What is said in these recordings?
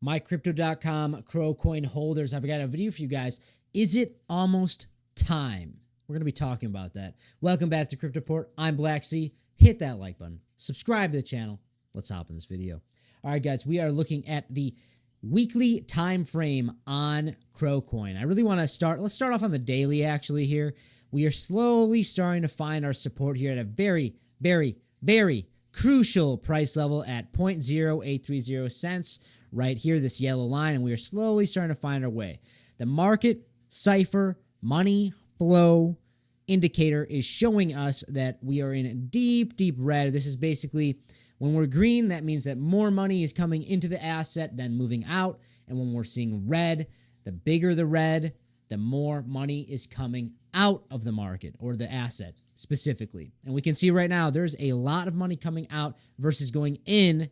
My crypto.com crow coin holders, I've got a video for you guys. Is it almost time? We're going to be talking about that. Welcome back to CryptoPort. I'm Maxi. Hit that like button. Subscribe to the channel. Let's hop in this video. All right, guys, we are looking at the weekly time frame on CrowCoin. I really want to let's start off on the daily actually here. We are slowly starting to find our support here at a very, very, very crucial price level at 0.0830 cents right here, this yellow line, and we are slowly starting to find our way. The market cipher money flow indicator is showing us that we are in deep, deep red. This is basically when we're green, that means that more money is coming into the asset than moving out. And when we're seeing red, the bigger the red, the more money is coming out of the market or the asset specifically. And we can see right now there's a lot of money coming out versus going in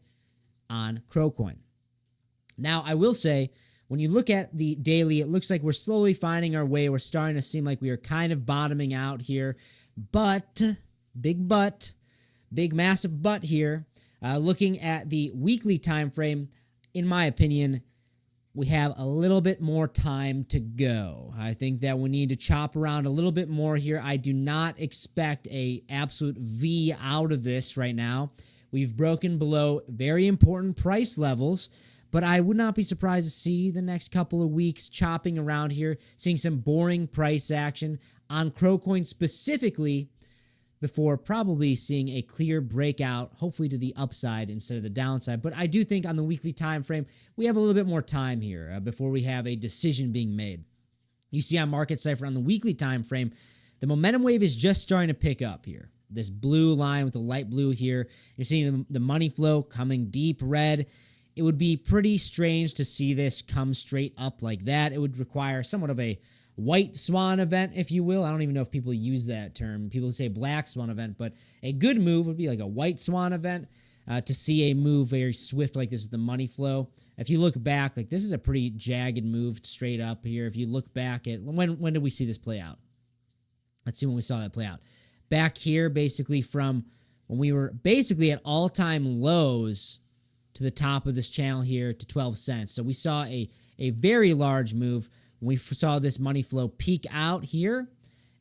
on CrowCoin. Now, I will say, when you look at the daily, it looks like we're slowly finding our way. We're starting to seem like we are kind of bottoming out here. But, big massive but here, looking at the weekly time frame, in my opinion, we have a little bit more time to go. I think that we need to chop around a little bit more here. I do not expect a absolute V out of this right now. We've broken below very important price levels, but I would not be surprised to see the next couple of weeks chopping around here, seeing some boring price action on CrowCoin specifically before probably seeing a clear breakout, hopefully to the upside instead of the downside. But I do think on the weekly time frame, we have a little bit more time here before we have a decision being made. You see on Market Cipher on the weekly time frame, the momentum wave is just starting to pick up here. This blue line with the light blue here, you're seeing the money flow coming deep red. It would be pretty strange to see this come straight up like that. It would require somewhat of a white swan event, if you will. I don't even know if people use that term. People say black swan event, but a good move would be like a white swan event to see a move very swift like this with the money flow. If you look back, like this is a pretty jagged move straight up here. If you look back at when did we see this play out? Let's see when we saw that play out. Back here, basically from when we were basically at all-time lows to the top of this channel here to 12 cents. So we saw a very large move. When we saw this money flow peak out here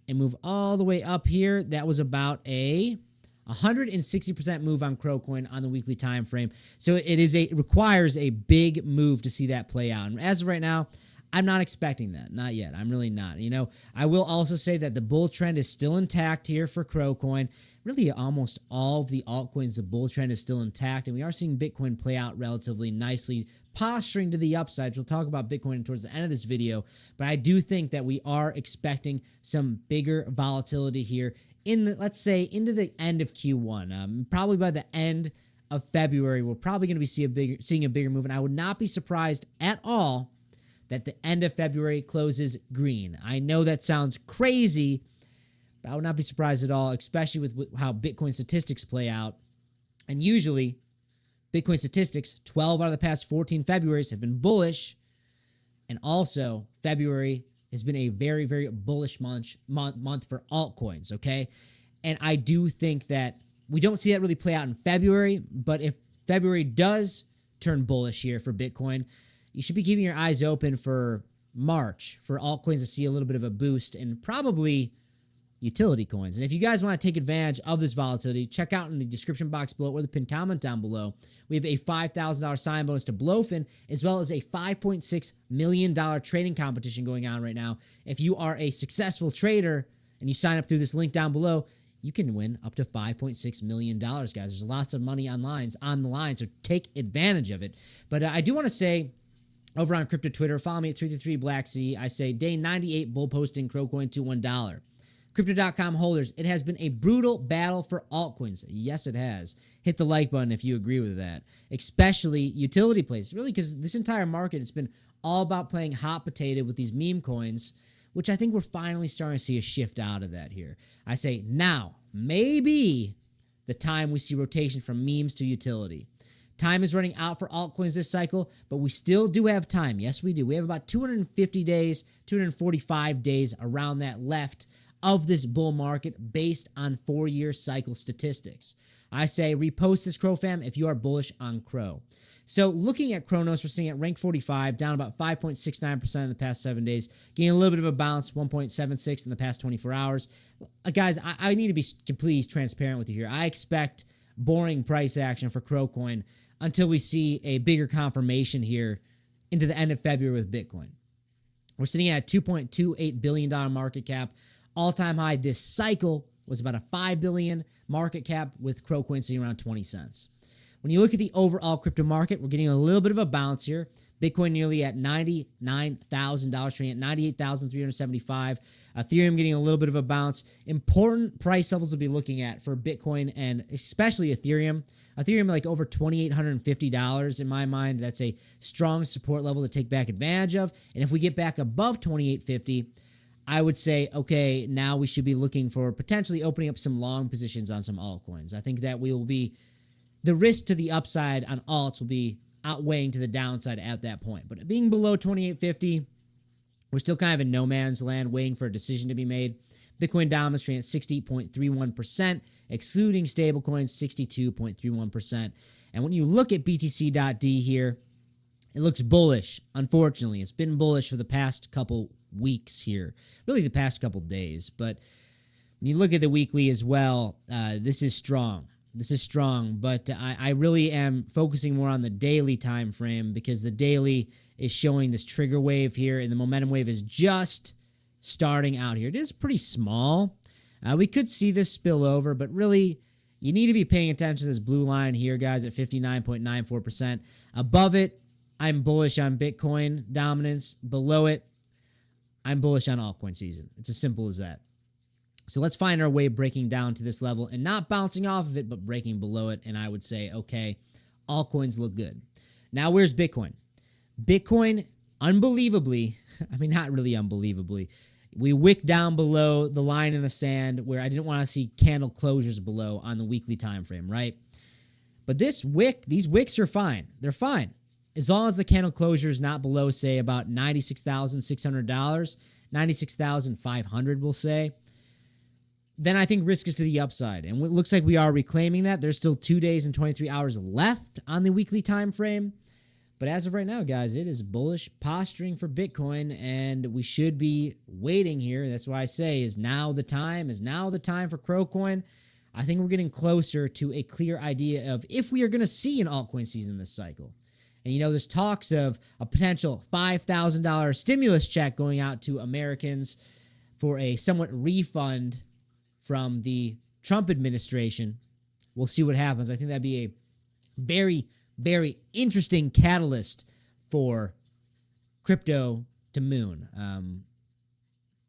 and move all the way up here, that was about a 160% move on CrowCoin on the weekly time frame. So it requires a big move to see that play out. And as of right now, I'm not expecting that. Not yet. I'm really not. You know, I will also say that the bull trend is still intact here for CrowCoin. Really, almost all of the altcoins, the bull trend is still intact, and we are seeing Bitcoin play out relatively nicely, posturing to the upside. We'll talk about Bitcoin towards the end of this video, but I do think that we are expecting some bigger volatility here let's say, into the end of Q1. Probably by the end of February, we're probably going to be seeing a bigger move, and I would not be surprised at all that the end of February closes green. I know that sounds crazy, but I would not be surprised at all, especially with how Bitcoin statistics play out. And usually, Bitcoin statistics, 12 out of the past 14 Februarys have been bullish, and also February has been a very, very bullish month for altcoins, okay? And I do think that we don't see that really play out in February, but if February does turn bullish here for Bitcoin, you should be keeping your eyes open for March for altcoins to see a little bit of a boost and probably utility coins. And if you guys want to take advantage of this volatility, check out in the description box below or the pinned comment down below. We have a $5,000 sign bonus to Blowfin, as well as a $5.6 million trading competition going on right now. If you are a successful trader and you sign up through this link down below, you can win up to $5.6 million, guys. There's lots of money on the line, so take advantage of it. But I do want to say, over on Crypto Twitter, follow me at 333BlackC. I say day 98 bull posting CrowCoin to $1. Crypto.com holders, it has been a brutal battle for altcoins. Yes, it has. Hit the like button if you agree with that. Especially utility plays. Really, because this entire market has been all about playing hot potato with these meme coins, which I think we're finally starting to see a shift out of that here. I say now, maybe the time we see rotation from memes to utility. Time is running out for altcoins this cycle, but we still do have time. Yes, we do. We have about 250 days, 245 days around that left of this bull market based on 4-year cycle statistics. I say repost this Crow fam if you are bullish on Crow. So looking at Cronos, we're seeing at rank 45, down about 5.69% in the past 7 days, getting a little bit of a bounce, 1.76 in the past 24 hours. Guys, I need to be completely transparent with you here. I expect boring price action for Crow coin until we see a bigger confirmation here into the end of February with Bitcoin. We're sitting at a $2.28 billion market cap. All-time high this cycle was about a $5 billion market cap with Crow coin sitting around 20 cents. When you look at the overall crypto market, we're getting a little bit of a bounce here. Bitcoin nearly at $99,000, trading at $98,375. Ethereum getting a little bit of a bounce. Important price levels to be looking at for Bitcoin and especially Ethereum. Ethereum like over $2,850 in my mind. That's a strong support level to take back advantage of. And if we get back above $2,850, I would say, okay, now we should be looking for potentially opening up some long positions on some altcoins. I think that we will be, the risk to the upside on alts will be outweighing to the downside at that point. But being below 2850, we're still kind of in no man's land waiting for a decision to be made. Bitcoin dominance trading at 60.31%, excluding stablecoins, 62.31%. And when you look at BTC.D here, it looks bullish. Unfortunately, it's been bullish for the past couple weeks here, really the past couple days. But when you look at the weekly as well, this is strong. This is strong, but I really am focusing more on the daily time frame because the daily is showing this trigger wave here, and the momentum wave is just starting out here. It is pretty small. We could see this spill over, but really, you need to be paying attention to this blue line here, guys, at 59.94%. Above it, I'm bullish on Bitcoin dominance. Below it, I'm bullish on altcoin season. It's as simple as that. So let's find our way breaking down to this level and not bouncing off of it, but breaking below it. And I would say, okay, altcoins look good. Now, where's Bitcoin? Bitcoin, unbelievably, I mean, not really unbelievably, we wicked down below the line in the sand where I didn't want to see candle closures below on the weekly time frame, right? But these wicks are fine. They're fine. As long as the candle closure is not below, say, about $96,600, $96,500, we'll say, then I think risk is to the upside. And it looks like we are reclaiming that. There's still 2 days and 23 hours left on the weekly time frame. But as of right now, guys, it is bullish posturing for Bitcoin, and we should be waiting here. That's why I say, is now the time for Crow coin. I think we're getting closer to a clear idea of if we are going to see an altcoin season this cycle. And, you know, there's talks of a potential $5,000 stimulus check going out to Americans for a somewhat refund from the Trump administration. We'll see what happens. I think that'd be a very, very interesting catalyst for crypto to moon.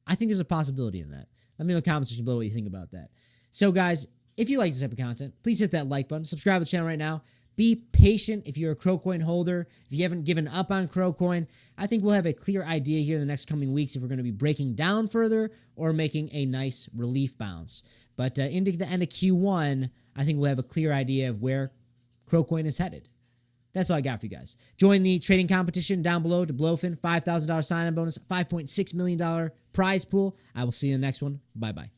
I think there's a possibility in that. Let me know in the comment section below what you think about that. So, guys, if you like this type of content, please hit that like button. Subscribe to the channel right now. Be patient if you're a Crow coin holder. If you haven't given up on Crow coin, I think we'll have a clear idea here in the next coming weeks if we're going to be breaking down further or making a nice relief bounce. But into the end of Q1, I think we'll have a clear idea of where Crow coin is headed. That's all I got for you guys. Join the trading competition down below to Blowfin, $5,000 sign-on bonus, $5.6 million prize pool. I will see you in the next one. Bye-bye.